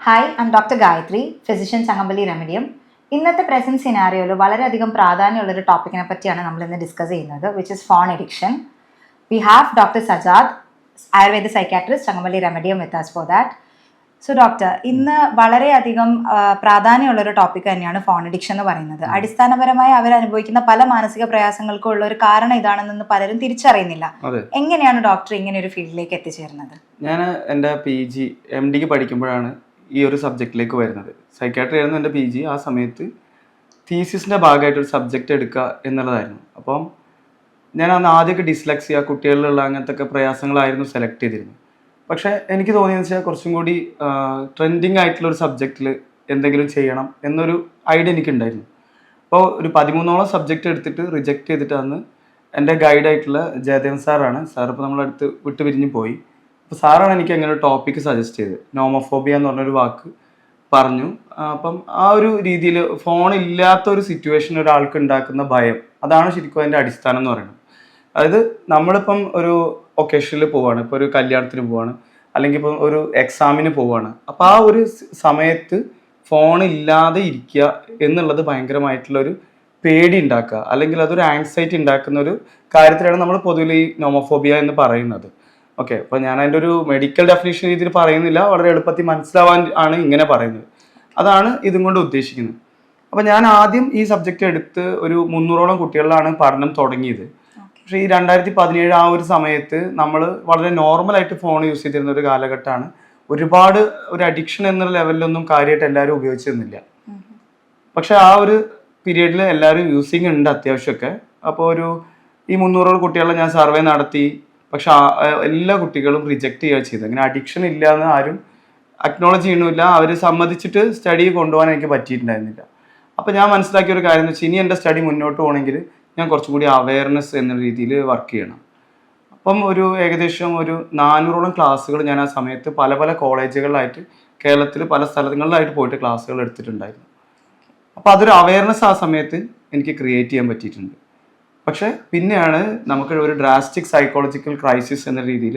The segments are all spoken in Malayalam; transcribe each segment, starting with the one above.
Hi, I'm doctor Gayathri, physician Changampally remedium. ഇന്നത്തെ പ്രസന്റ് സിനാരിയോയിൽ വളരെയധികം പ്രാധാന്യമുള്ളൊരു ടോപ്പിക്കിനെ പറ്റിയാണ് നമ്മൾ ഇന്ന് ഡിസ്കസ് ചെയ്യുന്നത്, which is phone addiction. We have doctor Sajad, Ayurveda psychiatrist, Changampally remedium with us for that. So doctor, ഇന്ന് വളരെയധികം പ്രാധാന്യമുള്ളൊരു ടോപ്പിക് തന്നെയാണ് ഫോൺ എഡിക്ഷൻ എന്ന് പറയുന്നത്. അടിസ്ഥാനപരമായി അവർ അനുഭവിക്കുന്ന പല മാനസിക പ്രയാസങ്ങൾക്കും ഉള്ള ഒരു കാരണം ഇതാണെന്ന് പലരും തിരിച്ചറിയുന്നില്ല. എങ്ങനെയാണ് ഡോക്ടർ ഇങ്ങനെ ഒരു ഫീൽഡിലേക്ക് എത്തിച്ചേരുന്നത്? ഞാൻ എൻ്റെ PG MD പഠിക്കുമ്പോഴാണ് ഈ ഒരു സബ്ജക്റ്റിലേക്ക് വരുന്നത്. സൈക്കാട്രി ആയിരുന്നു എൻ്റെ PG. ആ സമയത്ത് തീസിസിൻ്റെ ഭാഗമായിട്ടൊരു സബ്ജക്റ്റ് എടുക്കുക എന്നുള്ളതായിരുന്നു. അപ്പം ഞാൻ അന്ന് ആദ്യമൊക്കെ ഡിസ്ലെക്സിയ, കുട്ടികളിലുള്ള അങ്ങനത്തെ പ്രയാസങ്ങളായിരുന്നു സെലക്ട് ചെയ്തിരുന്നത്. പക്ഷേ എനിക്ക് തോന്നിയെന്ന് വെച്ചാൽ കുറച്ചും കൂടി ട്രെൻഡിങ് ആയിട്ടുള്ളൊരു സബ്ജക്റ്റിൽ എന്തെങ്കിലും ചെയ്യണം എന്നൊരു ഐഡിയ എനിക്കുണ്ടായിരുന്നു. അപ്പോൾ ഒരു 13ഓളം സബ്ജക്റ്റ് എടുത്തിട്ട് റിജക്റ്റ് ചെയ്തിട്ട് അന്ന് എൻ്റെ ഗൈഡായിട്ടുള്ള ജയദേവൻ സാറാണ്. സാർ ഇപ്പോൾ നമ്മളടുത്ത് വിട്ട് പിരിഞ്ഞ് പോയി. അപ്പോൾ സാറാണ് എനിക്ക് അങ്ങനെ ഒരു ടോപ്പിക്ക് സജസ്റ്റ് ചെയ്തത്. നോമോഫോബിയ എന്ന് പറഞ്ഞൊരു വാക്ക് പറഞ്ഞു. അപ്പം ആ ഒരു രീതിയിൽ ഫോണില്ലാത്തൊരു സിറ്റുവേഷൻ ഒരാൾക്ക് ഉണ്ടാക്കുന്ന ഭയം, അതാണ് ശരിക്കും അതിൻ്റെ അടിസ്ഥാനം എന്ന് പറയുന്നത്. അതായത് നമ്മളിപ്പം ഒരു ഒക്കേഷനിൽ പോവാണ്, ഇപ്പോൾ ഒരു കല്യാണത്തിന് പോവാണ്, അല്ലെങ്കിൽ ഇപ്പം ഒരു എക്സാമിന് പോവാണ്. അപ്പോൾ ആ ഒരു സമയത്ത് ഫോണില്ലാതെ ഇരിക്കുക എന്നുള്ളത് ഭയങ്കരമായിട്ടുള്ളൊരു പേടി ഉണ്ടാക്കുക, അല്ലെങ്കിൽ അതൊരു ആൻസൈറ്റി ഉണ്ടാക്കുന്ന ഒരു കാര്യത്തിലാണ് നമ്മൾ പൊതുവെ ഈ നോമോഫോബിയ എന്ന് പറയുന്നത്. ഓക്കെ, അപ്പോൾ ഞാൻ അതിൻ്റെ ഒരു മെഡിക്കൽ ഡെഫിനേഷൻ രീതിയിൽ പറയുന്നില്ല, വളരെ എളുപ്പത്തിൽ മനസ്സിലാവാൻ ആണ് ഇങ്ങനെ പറയുന്നത്. അതാണ് ഇതും കൊണ്ട് ഉദ്ദേശിക്കുന്നത്. അപ്പോൾ ഞാൻ ആദ്യം ഈ സബ്ജക്റ്റ് എടുത്ത് ഒരു 300ഓളം കുട്ടികളിലാണ് പഠനം തുടങ്ങിയത്. പക്ഷേ ഈ 2017 ആ ഒരു സമയത്ത് നമ്മൾ വളരെ നോർമലായിട്ട് ഫോൺ യൂസ് ചെയ്തിരുന്ന ഒരു കാലഘട്ടമാണ്. ഒരുപാട് ഒരു അഡിക്ഷൻ എന്നുള്ള ലെവലിലൊന്നും കാര്യമായിട്ട് എല്ലാവരും ഉപയോഗിച്ചിരുന്നില്ല. പക്ഷെ ആ ഒരു പീരീഡിൽ എല്ലാവരും യൂസിങ് ഉണ്ട് അത്യാവശ്യമൊക്കെ. അപ്പോൾ ഈ 300 കുട്ടികളെ ഞാൻ സർവേ നടത്തി. പക്ഷെ എല്ലാ കുട്ടികളും റിജക്റ്റ് ചെയ്യുക ചെയ്തത്. അങ്ങനെ അഡിക്ഷൻ ഇല്ല എന്ന് ആരും അക്നോളജ് ചെയ്യണമില്ല. അവർ സമ്മതിച്ചിട്ട് സ്റ്റഡി കൊണ്ടുപോകാൻ എനിക്ക് പറ്റിയിട്ടുണ്ടായിരുന്നില്ല. അപ്പോൾ ഞാൻ മനസ്സിലാക്കിയ ഒരു കാര്യം എന്ന് വെച്ചാൽ, ഇനി എൻ്റെ സ്റ്റഡി മുന്നോട്ട് പോകണമെങ്കിൽ ഞാൻ കുറച്ചും കൂടി അവയർനെസ് എന്ന രീതിയിൽ വർക്ക് ചെയ്യണം. അപ്പം ഏകദേശം ഒരു 400ഓളം ക്ലാസ്സുകൾ ഞാൻ ആ സമയത്ത് പല പല കോളേജുകളിലായിട്ട് കേരളത്തിൽ പല സ്ഥലങ്ങളിലായിട്ട് പോയിട്ട് ക്ലാസ്സുകൾ എടുത്തിട്ടുണ്ടായിരുന്നു. അപ്പോൾ അതൊരു അവയർനെസ് ആ സമയത്ത് എനിക്ക് ക്രിയേറ്റ് ചെയ്യാൻ പറ്റിയിട്ടുണ്ട്. പക്ഷെ പിന്നെയാണ് നമുക്ക് ഒരു ഡ്രാസ്റ്റിക് സൈക്കോളജിക്കൽ ക്രൈസിസ് എന്ന രീതിയിൽ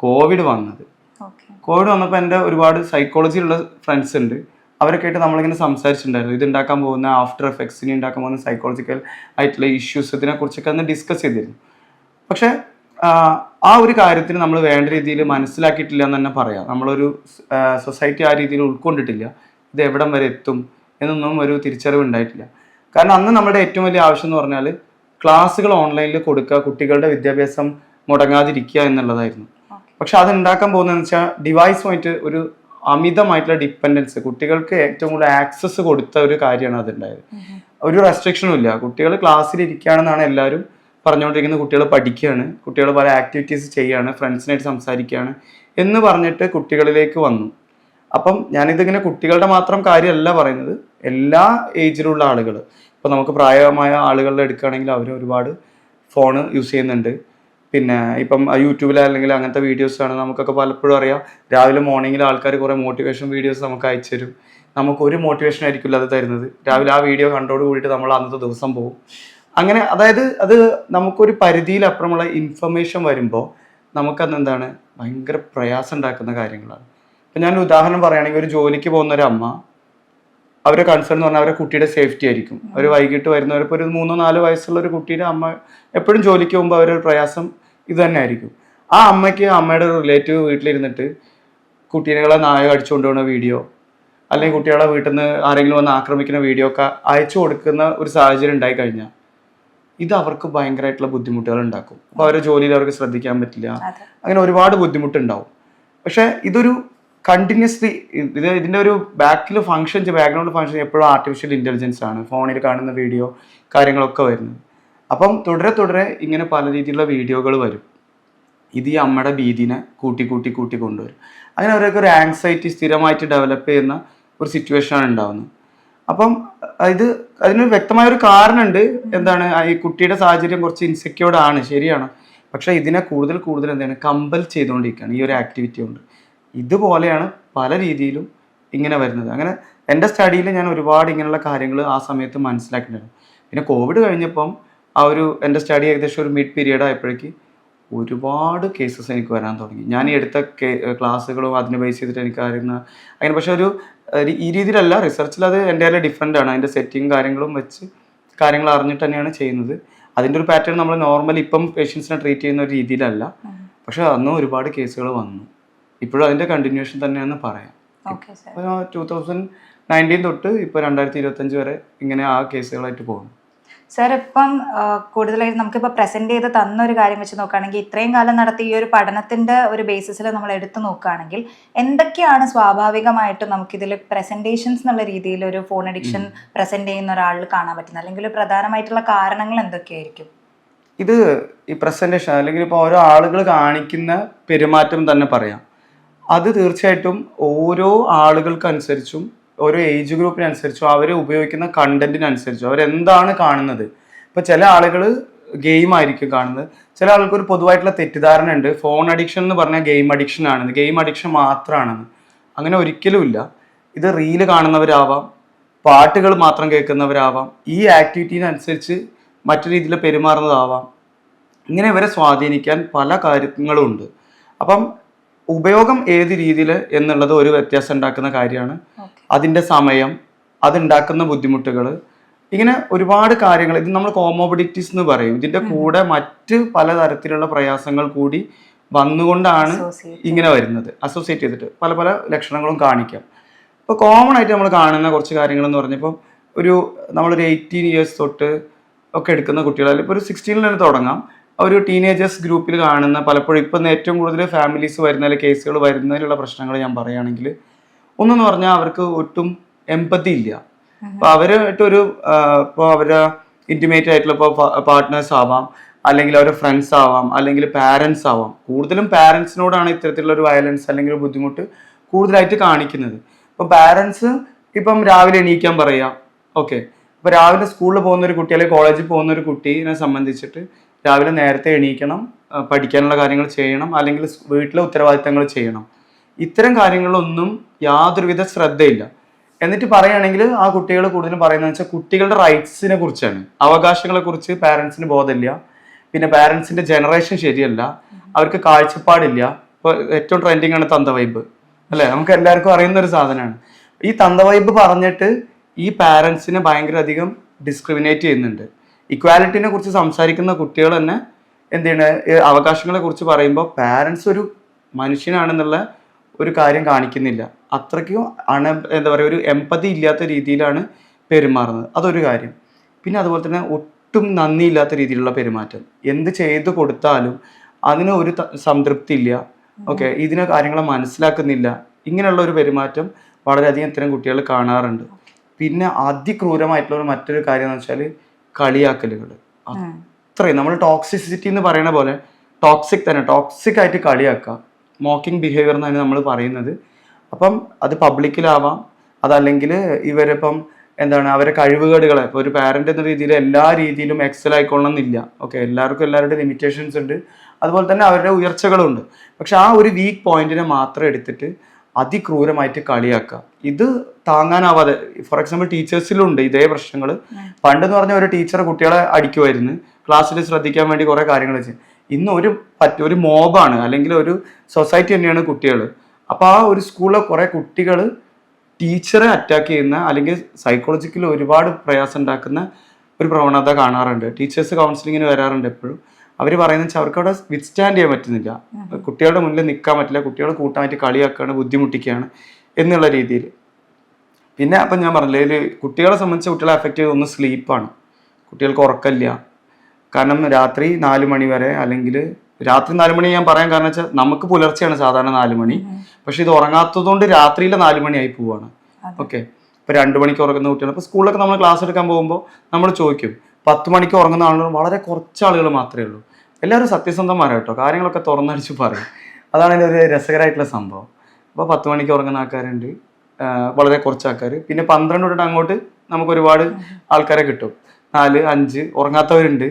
കോവിഡ് വന്നത്. കോവിഡ് വന്നപ്പോൾ എൻ്റെ ഒരുപാട് സൈക്കോളജിയിലുള്ള ഫ്രണ്ട്സ് ഉണ്ട്. അവരൊക്കെ ആയിട്ട് നമ്മളിങ്ങനെ സംസാരിച്ചിട്ടുണ്ടായിരുന്നു. ഇത് ഉണ്ടാക്കാൻ പോകുന്ന ആഫ്റ്റർ എഫക്ട്സിനെ ഉണ്ടാക്കാൻ പോകുന്ന സൈക്കോളജിക്കൽ ആയിട്ടുള്ള ഇഷ്യൂസ്, ഇതിനെക്കുറിച്ചൊക്കെ അന്ന് ഡിസ്കസ് ചെയ്തിരുന്നു. പക്ഷെ ആ ഒരു കാര്യത്തിന് നമ്മൾ വേണ്ട രീതിയിൽ മനസ്സിലാക്കിയിട്ടില്ല എന്ന് തന്നെ പറയാം. നമ്മളൊരു സൊസൈറ്റി ആ രീതിയിൽ ഉൾക്കൊണ്ടിട്ടില്ല. ഇത് എവിടം വരെ എത്തും എന്നൊന്നും ഒരു തിരിച്ചറിവ് ഉണ്ടായിട്ടില്ല. കാരണം അന്ന് നമ്മുടെ ഏറ്റവും വലിയ ആവശ്യം എന്ന് പറഞ്ഞാൽ ക്ലാസ്സുകൾ ഓൺലൈനിൽ കൊടുക്കുക, കുട്ടികളുടെ വിദ്യാഭ്യാസം മുടങ്ങാതിരിക്കുക എന്നുള്ളതായിരുന്നു. പക്ഷെ അത് ഉണ്ടാക്കാൻ പോകുന്നതെന്ന് വെച്ചാൽ ഡിവൈസുമായിട്ട് ഒരു അമിതമായിട്ടുള്ള ഡിപ്പെൻഡൻസ്, കുട്ടികൾക്ക് ഏറ്റവും കൂടുതൽ ആക്സസ് കൊടുത്ത ഒരു കാര്യമാണ് അതുണ്ടായത്. ഒരു റെസ്ട്രിക്ഷനും ഇല്ല. കുട്ടികൾ ക്ലാസ്സിൽ ഇരിക്കുകയാണെന്നാണ് എല്ലാവരും പറഞ്ഞുകൊണ്ടിരിക്കുന്നത്. കുട്ടികൾ പഠിക്കുകയാണ്, കുട്ടികൾ പല ആക്ടിവിറ്റീസ് ചെയ്യുകയാണ്, ഫ്രണ്ട്സിനായിട്ട് സംസാരിക്കുകയാണ് എന്ന് പറഞ്ഞിട്ട് കുട്ടികളിലേക്ക് വന്നു. അപ്പം ഞാനിതിങ്ങനെ കുട്ടികളുടെ മാത്രം കാര്യമല്ല പറയുന്നത്, എല്ലാ ഏജിലുള്ള ആളുകൾ. ഇപ്പോൾ നമുക്ക് പ്രായമായ ആളുകളുടെ എടുക്കുകയാണെങ്കിൽ അവർ ഒരുപാട് ഫോണ് യൂസ് ചെയ്യുന്നുണ്ട്. പിന്നെ ഇപ്പം യൂട്യൂബിൽ അല്ലെങ്കിൽ അങ്ങനത്തെ വീഡിയോസാണ് നമുക്കൊക്കെ പലപ്പോഴും അറിയാം. രാവിലെ മോർണിംഗിൽ ആൾക്കാർ കുറേ മോട്ടിവേഷൻ വീഡിയോസ് നമുക്ക് അയച്ചു തരും. നമുക്കൊരു മോട്ടിവേഷൻ ആയിരിക്കില്ല അത് തരുന്നത്. രാവിലെ ആ വീഡിയോ കണ്ടോട് കൂടിയിട്ട് നമ്മൾ അന്നത്തെ ദിവസം പോകും. അങ്ങനെ അതായത് അത് നമുക്കൊരു പരിധിയിലപ്പുറമുള്ള ഇൻഫർമേഷൻ വരുമ്പോൾ നമുക്കന്ന് എന്താണ് ഭയങ്കര പ്രയാസം ഉണ്ടാക്കുന്ന കാര്യങ്ങളാണ്. ഇപ്പം ഞാനൊരു ഉദാഹരണം പറയുകയാണെങ്കിൽ, ഒരു ജോലിക്ക് പോകുന്ന ഒരു അമ്മ, അവരുടെ കൺസേൺ എന്ന് പറഞ്ഞാൽ അവരുടെ കുട്ടിയുടെ സേഫ്റ്റി ആയിരിക്കും. അവർ വൈകിട്ട് വരുന്നവരിപ്പോൾ ഒരു 3-4 വയസ്സുള്ള ഒരു കുട്ടിയുടെ അമ്മ എപ്പോഴും ജോലിക്ക് പോകുമ്പോൾ അവരുടെ പ്രയാസം ഇത് തന്നെ ആയിരിക്കും. ആ അമ്മയ്ക്ക് അമ്മയുടെ ഒരു റിലേറ്റീവ് വീട്ടിലിരുന്നിട്ട് കുട്ടികളെ നായ അടിച്ചുകൊണ്ട് പോകുന്ന വീഡിയോ, അല്ലെങ്കിൽ കുട്ടികളെ വീട്ടിൽ നിന്ന് ആരെങ്കിലും വന്ന് ആക്രമിക്കുന്ന വീഡിയോ ഒക്കെ അയച്ചു കൊടുക്കുന്ന ഒരു സാഹചര്യം ഉണ്ടായി കഴിഞ്ഞാൽ ഇത് അവർക്ക് ഭയങ്കരമായിട്ടുള്ള ബുദ്ധിമുട്ടുകൾ ഉണ്ടാക്കും. അപ്പോൾ അവരുടെ ജോലിയിൽ അവർക്ക് ശ്രദ്ധിക്കാൻ പറ്റില്ല. അങ്ങനെ ഒരുപാട് ബുദ്ധിമുട്ടുണ്ടാവും. പക്ഷെ ഇതൊരു കണ്ടിന്യൂസ്ലി ഇതിൻ്റെ ഒരു ബാക്ക്ഗ്രൗണ്ട് ഫങ്ഷൻ എപ്പോഴും ആർട്ടിഫിഷ്യൽ ഇൻ്റലിജൻസ് ആണ്. ഫോണിൽ കാണുന്ന വീഡിയോ കാര്യങ്ങളൊക്കെ വരുന്നത്. അപ്പം തുടരെ ഇങ്ങനെ പല രീതിയിലുള്ള വീഡിയോകൾ വരും. ഇത് ഈ അമ്മയുടെ ഭീതിനെ കൂട്ടി കൊണ്ടുവരും. അങ്ങനെ അവരൊക്കെ ഒരു ആങ്സൈറ്റി സ്ഥിരമായിട്ട് ഡെവലപ്പ് ചെയ്യുന്ന ഒരു സിറ്റുവേഷനാണ് ഉണ്ടാകുന്നത്. അപ്പം അതിന് വ്യക്തമായൊരു കാരണമുണ്ട്. എന്താണ്, ഈ കുട്ടിയുടെ സാഹചര്യം കുറച്ച് ഇൻസെക്യൂർഡ് ആണ്, ശരിയാണ്. പക്ഷെ ഇതിനെ കൂടുതൽ എന്താണ് കമ്പൽ ചെയ്തുകൊണ്ടിരിക്കുകയാണ് ഈ ഒരു ആക്ടിവിറ്റി കൊണ്ട്. ഇതുപോലെയാണ് പല രീതിയിലും ഇങ്ങനെ വരുന്നത്. അങ്ങനെ എൻ്റെ സ്റ്റഡിയിൽ ഞാൻ ഒരുപാട് ഇങ്ങനെയുള്ള കാര്യങ്ങൾ ആ സമയത്ത് മനസ്സിലാക്കിയിട്ടുണ്ടായിരുന്നു. പിന്നെ കോവിഡ് കഴിഞ്ഞപ്പം എൻ്റെ സ്റ്റഡി ഏകദേശം ഒരു മിഡ് പീരീഡ് ആയപ്പോഴേക്ക് ഒരുപാട് കേസസ് എനിക്ക് വരാൻ തുടങ്ങി. ഞാൻ ഈ എടുത്ത ക്ലാസ്സുകളും അതിനെ ബേസ് ചെയ്തിട്ട് എനിക്ക് അറിയുന്ന അങ്ങനെ. പക്ഷെ ഈ രീതിയിലല്ല, റിസർച്ചിൽ അത് എൻ്റെ ഡിഫറെൻ്റ് ആണ്. അതിൻ്റെ സെറ്റിങ് കാര്യങ്ങളും വെച്ച് കാര്യങ്ങൾ അറിഞ്ഞിട്ട് തന്നെയാണ് ചെയ്യുന്നത്. അതിൻ്റെ ഒരു പാറ്റേൺ നമ്മൾ നോർമലി ഇപ്പം പേഷ്യൻസിനെ ട്രീറ്റ് ചെയ്യുന്ന ഒരു രീതിയിലല്ല. പക്ഷെ അന്നും ഒരുപാട് കേസുകൾ വന്നു. ഇപ്പോഴും അതിൻ്റെ കണ്ടിന്യൂഷൻ തന്നെയാണെന്ന് പറയാം. 2019 തൊട്ട് ഇപ്പോൾ 2025 വരെ ഇങ്ങനെ ആ കേസുകളായിട്ട് പോകുന്നു. സർ, ഇപ്പം കൂടുതലായിട്ട് നമുക്കിപ്പോൾ പ്രസന്റ് ചെയ്ത് തന്ന ഒരു കാര്യം വെച്ച് നോക്കുകയാണെങ്കിൽ, ഇത്രയും കാലം നടത്തിയ ഈ ഒരു പഠനത്തിന്റെ ഒരു ബേസിസിൽ നമ്മൾ എടുത്തു നോക്കുകയാണെങ്കിൽ എന്തൊക്കെയാണ് സ്വാഭാവികമായിട്ടും നമുക്കിതിൽ പ്രസന്റേഷൻസ് എന്നുള്ള രീതിയിൽ ഒരു ഫോൺ അഡിക്ഷൻ പ്രസന്റ് ചെയ്യുന്ന ഒരാളിൽ കാണാൻ പറ്റുന്നത്, അല്ലെങ്കിൽ പ്രധാനമായിട്ടുള്ള കാരണങ്ങൾ എന്തൊക്കെയായിരിക്കും? ഇത് ഈ പ്രസന്റേഷൻ അല്ലെങ്കിൽ ഇപ്പോൾ ഓരോ ആളുകൾ കാണിക്കുന്ന പെരുമാറ്റം തന്നെ പറയാം. അത് തീർച്ചയായിട്ടും ഓരോ ആളുകൾക്കനുസരിച്ചും ഓരോ ഏജ് ഗ്രൂപ്പിനനുസരിച്ചും അവർ ഉപയോഗിക്കുന്ന കണ്ടന്റിനനുസരിച്ചും അവരെന്താണ് കാണുന്നത്. ഇപ്പോൾ ചില ആളുകൾ ഗെയിം ആയിരിക്കും കാണുന്നത്. ചില ആൾക്ക് ഒരു പൊതുവായിട്ടുള്ള തെറ്റിദ്ധാരണ ഉണ്ട്, ഫോൺ അഡിക്ഷൻ എന്ന് പറഞ്ഞാൽ ഗെയിം അഡിക്ഷൻ ആണെന്ന്, ഗെയിം അഡിക്ഷൻ മാത്രമാണെന്ന്. അങ്ങനെ ഒരിക്കലുമില്ല. ഇത് റീല് കാണുന്നവരാവാം, പാട്ടുകൾ മാത്രം കേൾക്കുന്നവരാവാം, ഈ ആക്ടിവിറ്റീനനുസരിച്ച് മറ്റു രീതിയിൽ പെരുമാറുന്നതാവാം. ഇങ്ങനെ ഇവരെ സ്വാധീനിക്കാൻ പല കാര്യങ്ങളും ഉണ്ട്. അപ്പം ഉപയോഗം ഏത് രീതിയിൽ എന്നുള്ളത് ഒരു വ്യത്യാസം ഉണ്ടാക്കുന്ന കാര്യമാണ്. അതിൻ്റെ സമയം, അതുണ്ടാക്കുന്ന ബുദ്ധിമുട്ടുകൾ, ഇങ്ങനെ ഒരുപാട് കാര്യങ്ങൾ. ഇത് നമ്മൾ കോമോബിഡിറ്റീസ് എന്ന് പറയും. ഇതിൻ്റെ കൂടെ മറ്റ് പലതരത്തിലുള്ള പ്രയാസങ്ങൾ കൂടി വന്നുകൊണ്ടാണ് ഇങ്ങനെ വരുന്നത്. അസോസിയേറ്റ് ചെയ്തിട്ട് പല പല ലക്ഷണങ്ങളും കാണിക്കാം. ഇപ്പോൾ കോമൺ ആയിട്ട് നമ്മൾ കാണുന്ന കുറച്ച് കാര്യങ്ങൾ എന്ന് പറഞ്ഞപ്പോൾ നമ്മളൊരു 18 years തൊട്ട് ഒക്കെ എടുക്കുന്ന കുട്ടികൾ, അല്ലെങ്കിൽ ഇപ്പോൾ ഒരു 16 തന്നെ തുടങ്ങാം. ഒരു ടീനേജേഴ്സ് ഗ്രൂപ്പിൽ കാണുന്ന പലപ്പോഴും ഇപ്പം ഏറ്റവും കൂടുതൽ ഫാമിലീസ് വരുന്ന കേസുകൾ വരുന്നതിലുള്ള പ്രശ്നങ്ങൾ ഞാൻ പറയുകയാണെങ്കിൽ, ഒന്നെന്ന് പറഞ്ഞാൽ അവർക്ക് ഒട്ടും എമ്പതി ഇല്ല. അപ്പോൾ അവരായിട്ടൊരു ഇപ്പോൾ അവരുടെ ഇൻറ്റിമേറ്റ് ആയിട്ടുള്ള ഇപ്പോൾ പാർട്ട്നേഴ്സ് ആവാം, അല്ലെങ്കിൽ അവരുടെ ഫ്രണ്ട്സ് ആവാം, അല്ലെങ്കിൽ പാരൻസ് ആവാം. കൂടുതലും പാരൻസിനോടാണ് ഇത്തരത്തിലുള്ള ഒരു വയലൻസ് അല്ലെങ്കിൽ ഒരു ബുദ്ധിമുട്ട് കൂടുതലായിട്ട് കാണിക്കുന്നത്. ഇപ്പോൾ പാരൻസ് ഇപ്പം രാവിലെ എണീക്കാൻ പറയാം. ഓക്കെ, ഇപ്പോൾ രാവിലെ സ്കൂളിൽ പോകുന്ന ഒരു കുട്ടി അല്ലെങ്കിൽ കോളേജിൽ പോകുന്ന ഒരു കുട്ടീനെ സംബന്ധിച്ചിട്ട് രാവിലെ നേരത്തെ എണീക്കണം, പഠിക്കാനുള്ള കാര്യങ്ങൾ ചെയ്യണം, അല്ലെങ്കിൽ വീട്ടിലെ ഉത്തരവാദിത്തങ്ങൾ ചെയ്യണം. ഇത്തരം കാര്യങ്ങളിലൊന്നും യാതൊരുവിധ ശ്രദ്ധയില്ല. എന്നിട്ട് പറയുകയാണെങ്കിൽ ആ കുട്ടികൾ കൂടുതലും പറയുന്നത് വെച്ചാൽ കുട്ടികളുടെ റൈറ്റ്സിനെ കുറിച്ചാണ്, അവകാശങ്ങളെ കുറിച്ച് പാരൻസിന് ബോധമില്ല. പിന്നെ പാരൻസിന്റെ ജനറേഷൻ ശരിയല്ല, അവർക്ക് കാഴ്ചപ്പാടില്ല. ഇപ്പോൾ ഏറ്റവും ട്രെൻഡിങ് ആണ് തന്ത വൈബ്, അല്ലേ? നമുക്ക് എല്ലാവർക്കും അറിയുന്ന ഒരു സാധനമാണ്. ഈ തന്ത വൈബ് പറഞ്ഞിട്ട് ഈ പാരൻസിനെ ഭയങ്കര അധികം ഡിസ്ക്രിമിനേറ്റ് ചെയ്യുന്നുണ്ട്. ഇക്വാലിറ്റിനെ കുറിച്ച് സംസാരിക്കുന്ന കുട്ടികൾ തന്നെ എന്ത് ചെയ്യണ, അവകാശങ്ങളെ കുറിച്ച് പറയുമ്പോൾ പാരൻസ് ഒരു മനുഷ്യനാണെന്നുള്ള ഒരു കാര്യം കാണിക്കുന്നില്ല. അത്രയ്ക്കും എന്താ പറയുക, ഒരു എമ്പതി ഇല്ലാത്ത രീതിയിലാണ് പെരുമാറുന്നത്. അതൊരു കാര്യം. പിന്നെ അതുപോലെ തന്നെ ഒട്ടും നന്ദിയില്ലാത്ത രീതിയിലുള്ള പെരുമാറ്റം. എന്ത് ചെയ്തു കൊടുത്താലും അതിന് ഒരു സംതൃപ്തി ഇല്ല. ഓക്കെ, ഇതിനെ കാര്യങ്ങളെ മനസ്സിലാക്കുന്നില്ല. ഇങ്ങനെയുള്ള ഒരു പെരുമാറ്റം വളരെയധികം ഇത്തരം കുട്ടികൾ കാണാറുണ്ട്. പിന്നെ അതിക്രൂരമായിട്ടുള്ള മറ്റൊരു കാര്യം എന്ന് വെച്ചാൽ കളിയാക്കലുകൾ. അത്രയും നമ്മൾ ടോക്സിസിറ്റി എന്ന് പറയുന്ന പോലെ ടോക്സിക് തന്നെ, ടോക്സിക് ആയിട്ട് കളിയാക്കുക, മോക്കിംഗ് ബിഹേവിയർ എന്നാണ് നമ്മൾ പറയുന്നത്. അപ്പം അത് പബ്ലിക്കിലാവാം, അതല്ലെങ്കിൽ ഇവരിപ്പം എന്താണ് അവരെ കഴിവുകേടുകളെ, ഇപ്പോൾ ഒരു പാരന്റ് എന്ന രീതിയിൽ എല്ലാ രീതിയിലും എക്സൽ ആയിക്കൊള്ളണം എന്നില്ല. ഓക്കെ, എല്ലാവർക്കും എല്ലാവരുടെ ലിമിറ്റേഷൻസ് ഉണ്ട്, അതുപോലെ തന്നെ അവരുടെ ഉയർച്ചകളുണ്ട്. പക്ഷെ ആ ഒരു വീക്ക് പോയിന്റിനെ മാത്രം എടുത്തിട്ട് അതിക്രൂരമായിട്ട് കളിയാക്കുക, ഇത് താങ്ങാനാവാതെ. ഫോർ എക്സാമ്പിൾ ടീച്ചേഴ്സിലുണ്ട് ഇതേ പ്രശ്നങ്ങൾ. പണ്ടെന്ന് പറഞ്ഞാൽ ഒരു ടീച്ചർ കുട്ടികളെ അടിക്കുമായിരുന്നു, ക്ലാസ്സിൽ ശ്രദ്ധിക്കാൻ വേണ്ടി കുറേ കാര്യങ്ങൾ ചെയ്യും. ഇന്ന് ഒരു മോബാണ്, അല്ലെങ്കിൽ ഒരു സൊസൈറ്റി തന്നെയാണ് കുട്ടികൾ. അപ്പോൾ ആ ഒരു സ്കൂളിലെ കുറേ കുട്ടികൾ ടീച്ചറെ അറ്റാക്ക് ചെയ്യുന്ന, അല്ലെങ്കിൽ സൈക്കോളജിക്കലി ഒരുപാട് പ്രയാസം ഉണ്ടാക്കുന്ന ഒരു പ്രവണത കാണാറുണ്ട്. ടീച്ചേഴ്സ് കൗൺസിലിങ്ങിന് വരാറുണ്ട് എപ്പോഴും. അവർ പറയുന്നത് വെച്ചാൽ അവർക്ക് അവിടെ വിത്ത്സ്റ്റാൻഡ് ചെയ്യാൻ പറ്റുന്നില്ല, കുട്ടികളുടെ മുന്നിൽ നിൽക്കാൻ പറ്റില്ല, കുട്ടികൾ കൂട്ടമായിട്ട് കളിയാക്കുകയാണ്, ബുദ്ധിമുട്ടിക്കുകയാണ് എന്നുള്ള രീതിയിൽ. പിന്നെ അപ്പം ഞാൻ പറഞ്ഞില്ലേ, കുട്ടികളെ സംബന്ധിച്ച് കുട്ടികളെ അഫക്റ്റ് ചെയ്ത് ഒന്ന് സ്ലീപ്പാണ്. കുട്ടികൾക്ക് ഉറക്കമില്ല. കാരണം രാത്രി 4 മണി വരെ, അല്ലെങ്കിൽ രാത്രി 4 മണി ഞാൻ പറയാൻ കാരണം വെച്ചാൽ നമുക്ക് പുലർച്ചെയാണ് സാധാരണ 4 മണി, പക്ഷെ ഇത് ഉറങ്ങാത്തതുകൊണ്ട് രാത്രിയിലെ 4 മണിയായി പോവാണ്. ഓക്കെ, ഇപ്പോൾ 2 മണിക്ക് ഉറങ്ങുന്ന കുട്ടികൾ, ഇപ്പോൾ സ്കൂളിലൊക്കെ നമ്മൾ ക്ലാസ് എടുക്കാൻ പോകുമ്പോൾ നമ്മൾ ചോദിക്കും, 10 മണിക്ക് ഉറങ്ങുന്ന ആളുകൾ വളരെ കുറച്ച് ആളുകൾ മാത്രമേ ഉള്ളൂ. എല്ലാവരും സത്യസന്ധന്മാരാണ് കേട്ടോ, കാര്യങ്ങളൊക്കെ തുറന്നടിച്ച് പറയും. അതാണ് ഇതിൻ്റെ ഒരു രസകരമായിട്ടുള്ള സംഭവം. അപ്പോൾ 10 മണിക്ക് ഉറങ്ങുന്ന ആൾക്കാരുണ്ട്, വളരെ കുറച്ച് ആൾക്കാർ. പിന്നെ 12 തൊട്ട് അങ്ങോട്ട് നമുക്ക് ഒരുപാട് ആൾക്കാരെ കിട്ടും, 4, 5 ഉറങ്ങാത്തവരുണ്ട്.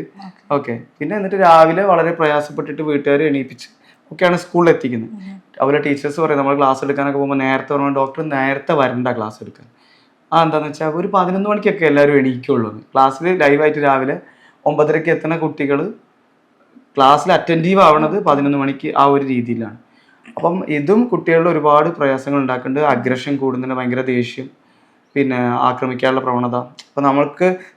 ഓക്കെ, പിന്നെ എന്നിട്ട് രാവിലെ വളരെ പ്രയാസപ്പെട്ടിട്ട് വീട്ടുകാർ എണീപ്പിച്ച് ഒക്കെയാണ് സ്കൂളിൽ എത്തിക്കുന്നത്. അതുപോലെ ടീച്ചേഴ്സ് പറയും, നമ്മൾ ക്ലാസ് എടുക്കാനൊക്കെ പോകുമ്പോൾ നേരത്തെ പറഞ്ഞാൽ ഡോക്ടർ നേരത്തെ വരണ്ട ക്ലാസ് എടുക്കാൻ. എന്താണെന്ന് വെച്ചാൽ ഒരു 11 മണിക്കൊക്കെ എല്ലാവരും എണീക്കുള്ളൂ. ക്ലാസ്സിൽ ലൈവായിട്ട് രാവിലെ 9:30 എത്തുന്ന കുട്ടികൾ ക്ലാസ്സിൽ അറ്റൻറ്റീവ് ആവണത് 11 മണിക്ക് ആ ഒരു രീതിയിലാണ്. അപ്പം ഇതും കുട്ടികളിൽ ഒരുപാട് പ്രയാസങ്ങൾ ഉണ്ടാക്കുന്നുണ്ട്. അഗ്രഷൻ കൂടുന്നുണ്ട്, ഭയങ്കര ദേഷ്യം, പിന്നെ ആക്രമിക്കാനുള്ള പ്രവണത. അപ്പം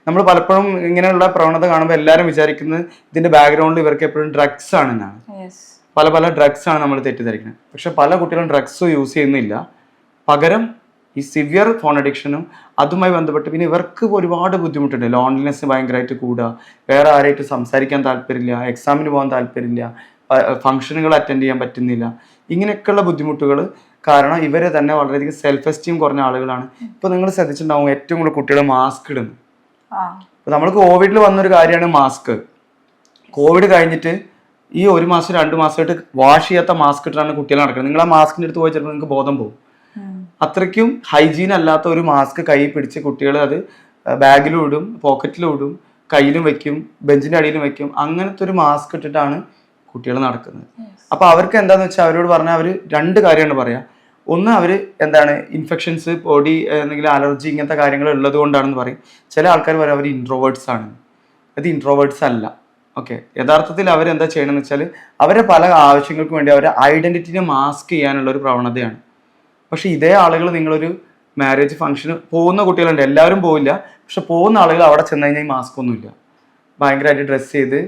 നമ്മൾ പലപ്പോഴും ഇങ്ങനെയുള്ള പ്രവണത കാണുമ്പോൾ എല്ലാവരും വിചാരിക്കുന്നത് ഇതിൻ്റെ ബാക്ക്ഗ്രൗണ്ടിൽ ഇവർക്ക് എപ്പോഴും ഡ്രഗ്സ് ആണെന്നാണ്. പല ഡ്രഗ്സ് ആണ് നമ്മൾ തെറ്റിദ്ധരിക്കുന്നത്. പക്ഷെ പല കുട്ടികളും ഡ്രഗ്സ് യൂസ് ചെയ്യുന്നില്ല. പകരം ഈ സിവിയർ ഫോൺ അഡിക്ഷനും അതുമായി ബന്ധപ്പെട്ട് പിന്നെ ഇവർക്ക് ഒരുപാട് ബുദ്ധിമുട്ടുണ്ട്. ലോൺലിനെസ് ഭയങ്കരമായിട്ട് കൂടുക, വേറെ ആരായിട്ട് സംസാരിക്കാൻ താല്പര്യമില്ല, എക്സാമിന് പോകാൻ താല്പര്യമില്ല, ഫംഗ്ഷനുകൾ അറ്റൻഡ് ചെയ്യാൻ പറ്റുന്നില്ല. ഇങ്ങനെയൊക്കെയുള്ള ബുദ്ധിമുട്ടുകൾ കാരണം ഇവരെ തന്നെ വളരെയധികം സെൽഫ് എസ്റ്റീം കുറഞ്ഞ ആളുകളാണ്. ഇപ്പോൾ നിങ്ങൾ ശ്രദ്ധിച്ചിട്ടുണ്ടാവും ഏറ്റവും കൂടുതൽ കുട്ടികൾ മാസ്ക് ഇടുന്നു. ഇപ്പോൾ നമ്മൾ കോവിഡിൽ വന്നൊരു കാര്യമാണ് മാസ്ക്. കോവിഡ് കഴിഞ്ഞിട്ട് ഈ 1 മാസം 2 മാസമായിട്ട് വാഷ് ചെയ്യാത്ത മാസ്ക് ഇട്ടാണ് കുട്ടികൾ നടക്കുന്നത്. നിങ്ങൾ ആ മാസ്കിൻ്റെ അടുത്ത് പോയി ചിലപ്പോൾ നിങ്ങൾക്ക് ബോധം പോകും. അത്രയ്ക്കും ഹൈജീൻ അല്ലാത്ത ഒരു മാസ്ക് കൈ പിടിച്ച് കുട്ടികൾ അത് ബാഗിലും ഇടും, പോക്കറ്റിലും ഇടും, കയ്യിലും വെക്കും, ബെഞ്ചിൻ്റെ അടിയിലും വെക്കും. അങ്ങനത്തെ ഒരു മാസ്ക് ഇട്ടിട്ടാണ് കുട്ടികൾ നടക്കുന്നത്. അപ്പോൾ അവർക്ക് എന്താണെന്ന് വെച്ചാൽ അവരോട് പറഞ്ഞാൽ അവർ 2 കാര്യമാണ് പറയുക. ഒന്ന്, അവർ എന്താണ് ഇൻഫെക്ഷൻസ്, ബോഡി എന്തെങ്കിലും അലർജി ഇങ്ങനത്തെ കാര്യങ്ങൾ ഉള്ളത് കൊണ്ടാണെന്ന് പറയും. ചില ആൾക്കാർ പറയും അവർ ഇൻട്രോവേർട്സ് ആണ്. അത് ഇൻട്രോവേർട്സ് അല്ല. ഓക്കെ, യഥാർത്ഥത്തിൽ അവരെന്താ ചെയ്യണമെന്ന് വെച്ചാൽ അവരെ പല ആവശ്യങ്ങൾക്കും വേണ്ടി അവരുടെ ഐഡൻറ്റിറ്റിനെ മാസ്ക് ചെയ്യാനുള്ള ഒരു പ്രവണതയാണ്. പക്ഷെ ഇതേ ആളുകൾ നിങ്ങളൊരു മാരേജ് ഫംഗ്ഷന് പോകുന്ന കുട്ടികളുണ്ട്, എല്ലാവരും പോവില്ല. പക്ഷെ പോകുന്ന ആളുകൾ അവിടെ ചെന്ന് കഴിഞ്ഞാൽ ഈ മാസ്ക് ഒന്നുമില്ല, ഭയങ്കരമായിട്ട് ഡ്രസ്സ് ചെയ്ത്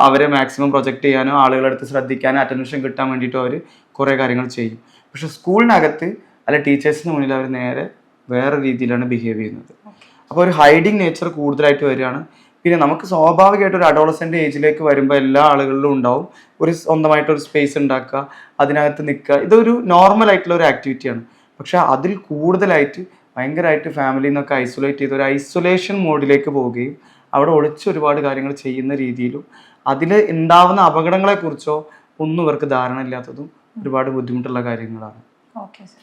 അവരെ മാക്സിമം പ്രൊജക്റ്റ് ചെയ്യാനോ ആളുകളുടെ അടുത്ത് ശ്രദ്ധിക്കാനോ അറ്റൻഷൻ കിട്ടാൻ വേണ്ടിയിട്ടോ അവർ കുറേ കാര്യങ്ങൾ ചെയ്യും. പക്ഷെ സ്കൂളിനകത്ത് അല്ലെ ടീച്ചേഴ്സിന് മുന്നിൽ അവർ നേരെ വേറെ രീതിയിലാണ് ബിഹേവ് ചെയ്യുന്നത്. അപ്പോൾ ഒരു ഹൈഡിങ് നേച്ചർ കൂടുതലായിട്ട് വരികയാണ്. പിന്നെ നമുക്ക് സ്വാഭാവികമായിട്ട് ഒരു അഡോളസെൻ്റ് ഏജിലേക്ക് വരുമ്പോൾ എല്ലാ ആളുകളിലും ഉണ്ടാവും ഒരു സ്വന്തമായിട്ടൊരു സ്പേസ് ഉണ്ടാക്കുക, അതിനകത്ത് നിൽക്കുക. ഇതൊരു നോർമൽ ആയിട്ടുള്ള ഒരു ആക്ടിവിറ്റിയാണ്. പക്ഷെ അതിൽ കൂടുതലായിട്ട് ഭയങ്കരമായിട്ട് ഫാമിലിയിൽ നിന്നൊക്കെ ഐസൊലേറ്റ് ചെയ്ത് ഒരു ഐസൊലേഷൻ മോഡിലേക്ക് പോവുകയും അവിടെ ഒളിച്ച് ഒരുപാട് കാര്യങ്ങൾ ചെയ്യുന്ന രീതിയിലും അതിൽ ഉണ്ടാവുന്ന അപകടങ്ങളെക്കുറിച്ചോ ഒന്നും ഇവർക്ക് ധാരണ ഇല്ലാത്തതും ഒരുപാട് ബുദ്ധിമുട്ടുള്ള കാര്യങ്ങളാണ്. Okay sir.